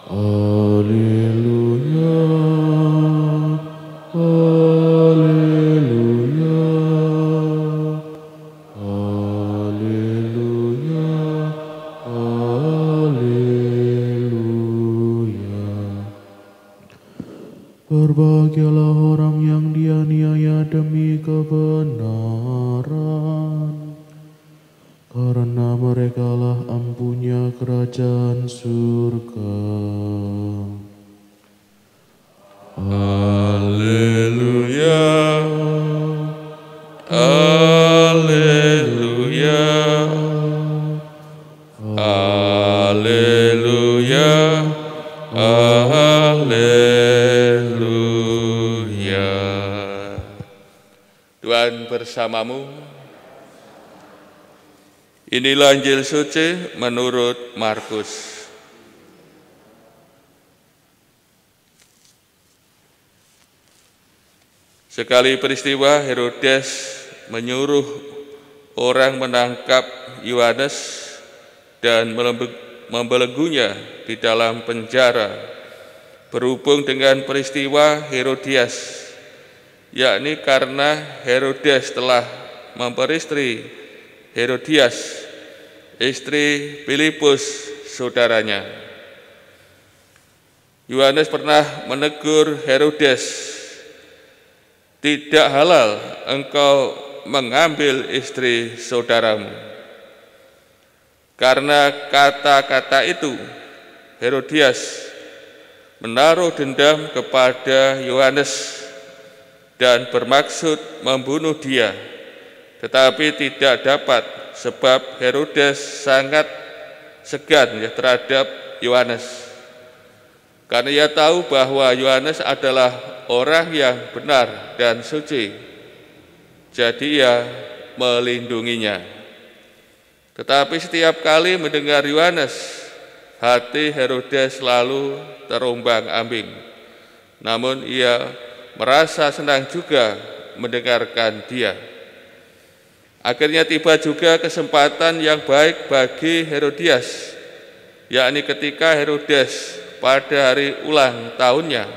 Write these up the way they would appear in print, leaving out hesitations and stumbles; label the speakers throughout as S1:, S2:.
S1: Haleluya, haleluya, haleluya, haleluya. Berbahagialah orang yang dianiaya demi kebenaran, karena merekalah ampunya kerajaan surga.
S2: Haleluya, haleluya, haleluya, haleluya. Tuhan bersamamu. Inilah Injil suci menurut Markus. Sekali peristiwa, Herodes menyuruh orang menangkap Yohanes dan membelenggunya di dalam penjara berhubung dengan peristiwa Herodias, yakni karena Herodes telah memperistri Herodias, istri Filipus saudaranya. Yohanes pernah menegur Herodes, "Tidak halal engkau mengambil istri saudaramu." Karena kata-kata itu, Herodias menaruh dendam kepada Yohanes dan bermaksud membunuh dia, tetapi tidak dapat sebab Herodes sangat segan terhadap Yohanes. Karena ia tahu bahwa Yohanes adalah orang yang benar dan suci, jadi ia melindunginya. Tetapi setiap kali mendengar Yohanes, hati Herodes selalu terombang-ambing. Namun ia merasa senang juga mendengarkan dia. Akhirnya tiba juga kesempatan yang baik bagi Herodias, yakni ketika Herodes pada hari ulang tahunnya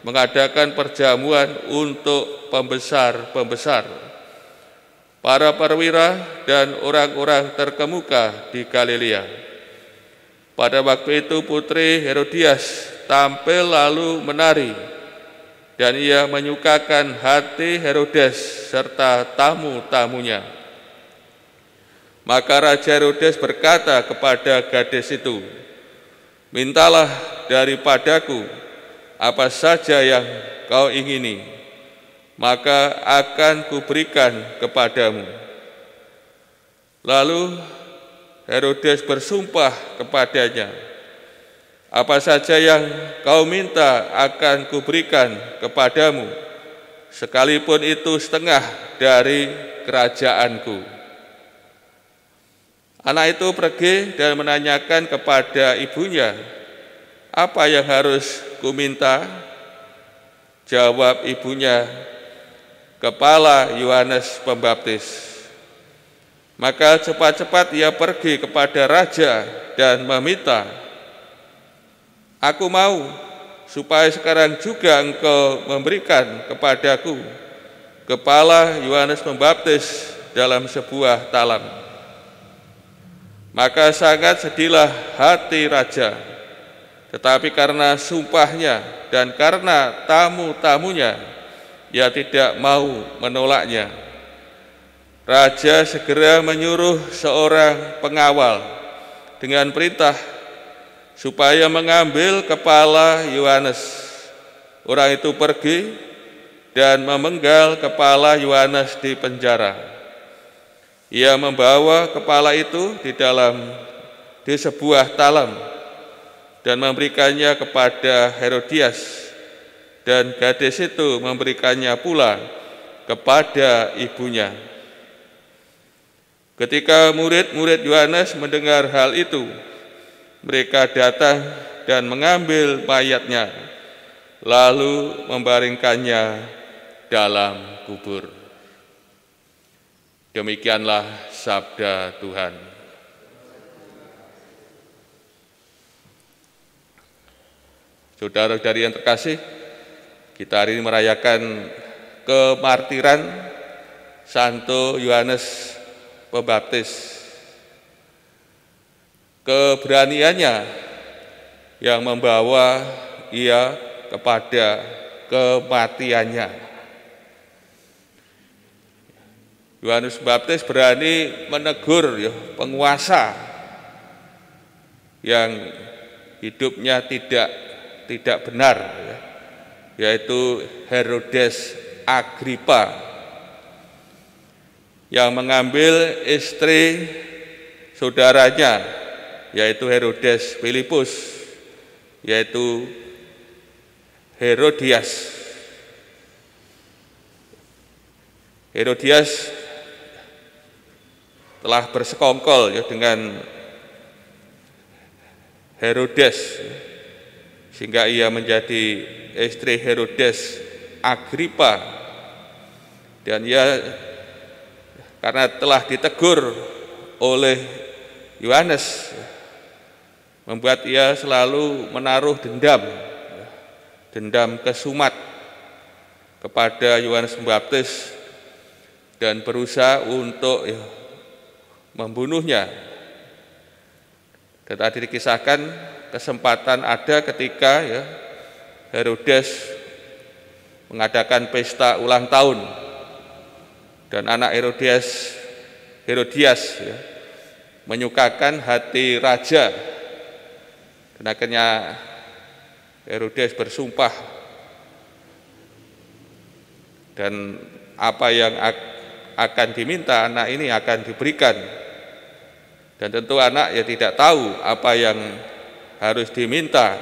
S2: mengadakan perjamuan untuk pembesar-pembesar, para perwira dan orang-orang terkemuka di Galilea. Pada waktu itu putri Herodias tampil lalu menari, dan ia menyukakan hati Herodes serta tamu-tamunya. Maka Raja Herodes berkata kepada gadis itu, "Mintalah daripadaku apa saja yang kau ingini, maka akan kuberikan kepadamu." Lalu Herodes bersumpah kepadanya, "Apa saja yang kau minta akan kuberikan kepadamu, sekalipun itu setengah dari kerajaanku." Anak itu pergi dan menanyakan kepada ibunya, "Apa yang harus kuminta?" Jawab ibunya, "Kepala Yohanes Pembaptis." Maka cepat-cepat ia pergi kepada raja dan meminta, "Aku mau supaya sekarang juga engkau memberikan kepadaku kepala Yohanes Pembaptis dalam sebuah talam." Maka sangat sedihlah hati raja, tetapi karena sumpahnya dan karena tamu-tamunya, ia tidak mau menolaknya. Raja segera menyuruh seorang pengawal dengan perintah supaya mengambil kepala Yohanes. Orang itu pergi dan memenggal kepala Yohanes di penjara. Ia membawa kepala itu di sebuah talam dan memberikannya kepada Herodias, dan gadis itu memberikannya pula kepada ibunya. Ketika murid-murid Yohanes mendengar hal itu, mereka datang dan mengambil mayatnya, lalu membaringkannya dalam kubur. Demikianlah sabda Tuhan. Saudara-saudari yang terkasih, kita hari ini merayakan kemartiran Santo Yohanes Pembaptis. Keberaniannya yang membawa ia kepada kematiannya. Yohanes Pembaptis berani menegur penguasa yang hidupnya tidak benar, yaitu Herodes Agripa, yang mengambil istri saudaranya, yaitu Herodes Filipus, yaitu Herodias. Herodias telah bersekongkol dengan Herodes, sehingga ia menjadi istri Herodes Agripa, dan ia karena telah ditegur oleh Yohanes, membuat ia selalu menaruh dendam kesumat kepada Yohanes Pembaptis dan berusaha untuk membunuhnya. Dan tadi dikisahkan kesempatan ada ketika Herodes mengadakan pesta ulang tahun, dan anak Herodias menyukakan hati raja, dan akhirnya Herodes bersumpah, dan apa yang akan diminta anak ini akan diberikan. Dan tentu anak tidak tahu apa yang harus diminta,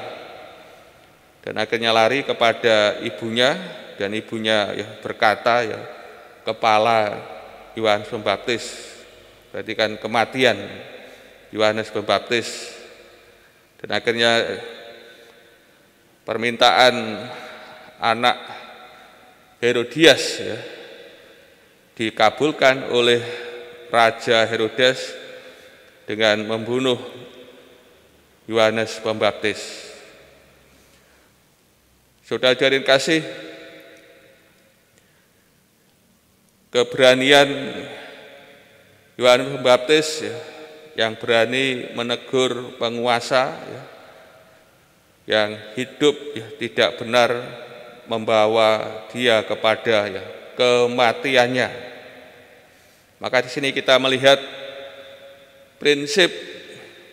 S2: dan akhirnya lari kepada ibunya, dan ibunya berkata, kepala Yohanes Pembaptis, berarti kan kematian Yohanes Pembaptis. Dan akhirnya permintaan anak Herodias dikabulkan oleh Raja Herodes dengan membunuh Yohanes Pembaptis. Saudara-saudari kasih, keberanian Yohanes Pembaptis yang berani menegur penguasa yang hidup tidak benar, membawa dia kepada kematiannya. Maka di sini kita melihat prinsip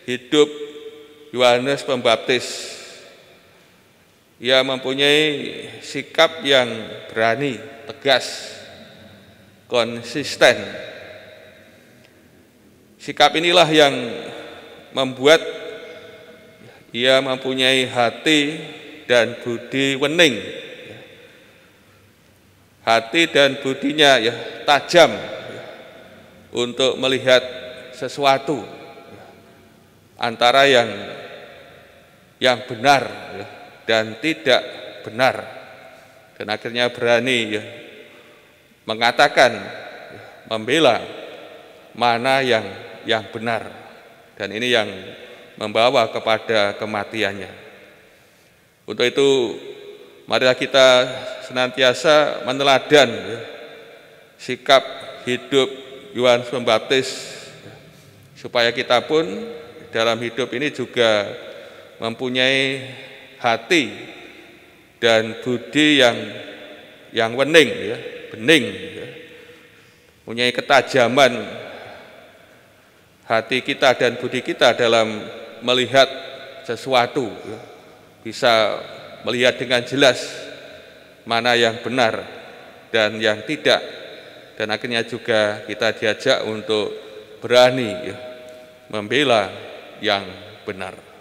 S2: hidup Yohanes Pembaptis. Ia mempunyai sikap yang berani, tegas, konsisten. Sikap inilah yang membuat ia mempunyai hati dan budi wening. Hati dan budinya tajam untuk melihat sesuatu antara yang benar dan tidak benar, dan akhirnya berani mengatakan, membela mana yang benar, dan ini yang membawa kepada kematiannya. Untuk itu marilah kita senantiasa meneladan sikap hidup Yohanes Pembaptis, supaya kita pun dalam hidup ini juga mempunyai hati dan budi yang bening, mempunyai ketajaman hati kita dan budi kita dalam melihat sesuatu, bisa melihat dengan jelas mana yang benar dan yang tidak, dan akhirnya juga kita diajak untuk berani membela yang benar.